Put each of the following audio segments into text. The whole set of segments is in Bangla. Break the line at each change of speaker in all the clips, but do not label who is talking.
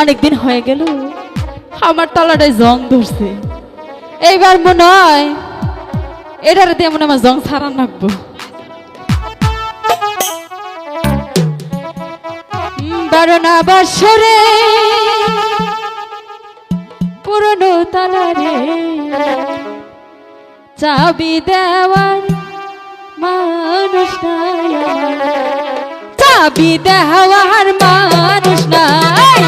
অনেকদিন হয়ে গেল আমার তলাটায় জং ধরছে। এইবার মনে হয় এটার দিয়ে মনে আমার জং ছাড়া নাকবো। বারোনা বছরে পুরনো তালারে চাবি দেওয়ার মানুষ নাই, চাবি দেওয়ার মানুষ নাই।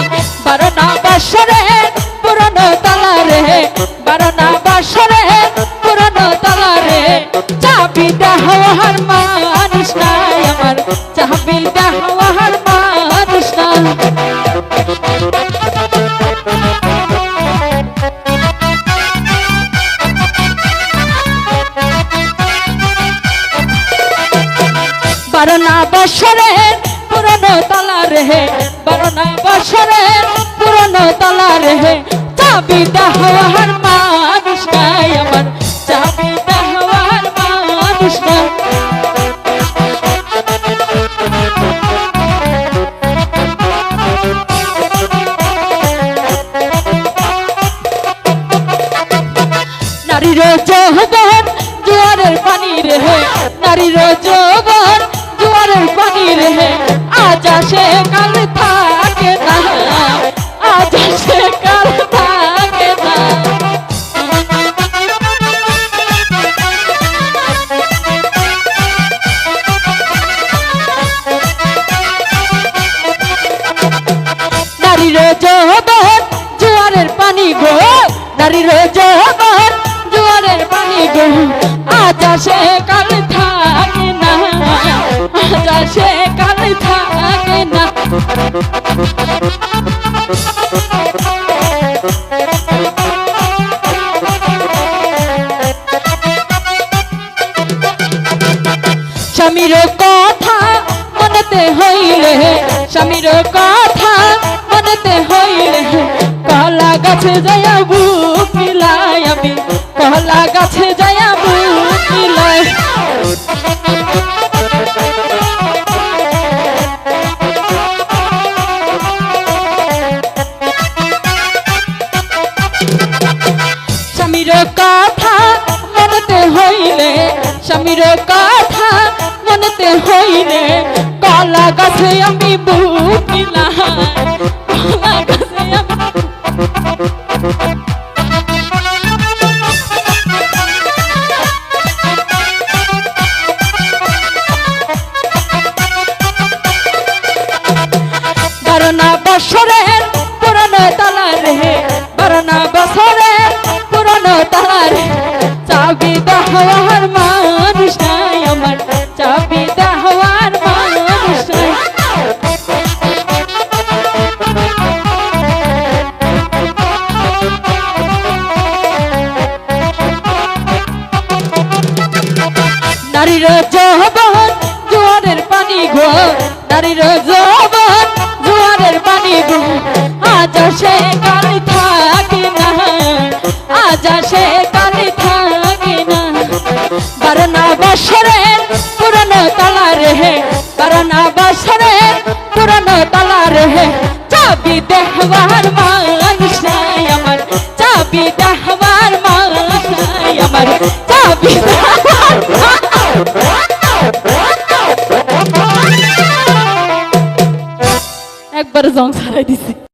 বারোনা বছরে পুরনো তালারে, বারোনা বছরে পুরনো তালারে চাবি দেওয়ার মানুষ নাই আমার, চাবি দেওয়ার মানুষ নাই। বারোনা বছরের পুরনো তালারে, বারোনা বছরের পুরনো তালারে চাবি দেওয়ার মানুষ নাই আমার, চাবি দেওয়ার মানুষ নাই। নারীর যৌবন জোয়ারের পানি রে, নারীর যৌবন জোয়ারের পানি রে আজ আসে কাল থাকে না, আজ আসে কাল থাকে না। নারীর যৌবন জোয়ারের পানি গো, নারীর যৌবন জোয়ারের পানি গো আজ আসে কাল থাকে না, আজ আসে কাল থাকে না। স্বামীর কথা মনেতে হইলে, স্বামীর কথা মনেতে হইলে কলা গাছে যাইয়া বুক মিলাই আমি, কলা গাছে যাইয়া বুক মিলাই। স্বামীর কথা মনেতে হইলে, স্বামীর কথা মনেতে হইলে কলা গাছে আমি বুক মিলাই, কলা গাছে আমি। বারোনা বছরের পুরনো তালারে, বারোনা বছরের পুরনো তালারে চাবি দেওয়ার মানুষ নাই আমার, চাবি দেওয়ার মানুষ নাই। নারীর যৌবন জোয়ারের পানি গো, নারীর যৌবন জোয়ারের পানি গো আজ আসে কাল থাকে না, আজ আসে কাল থাকে না। বারোনা বছরের পুরনো তালারে, বারোনা বছরের পুরনো তালারে চাবি দেওয়ার মানুষ নাই আমার, চাবি দেওয়ার মানুষ নাই আমার, চাবি একবার জং ছাড়াই দিছি।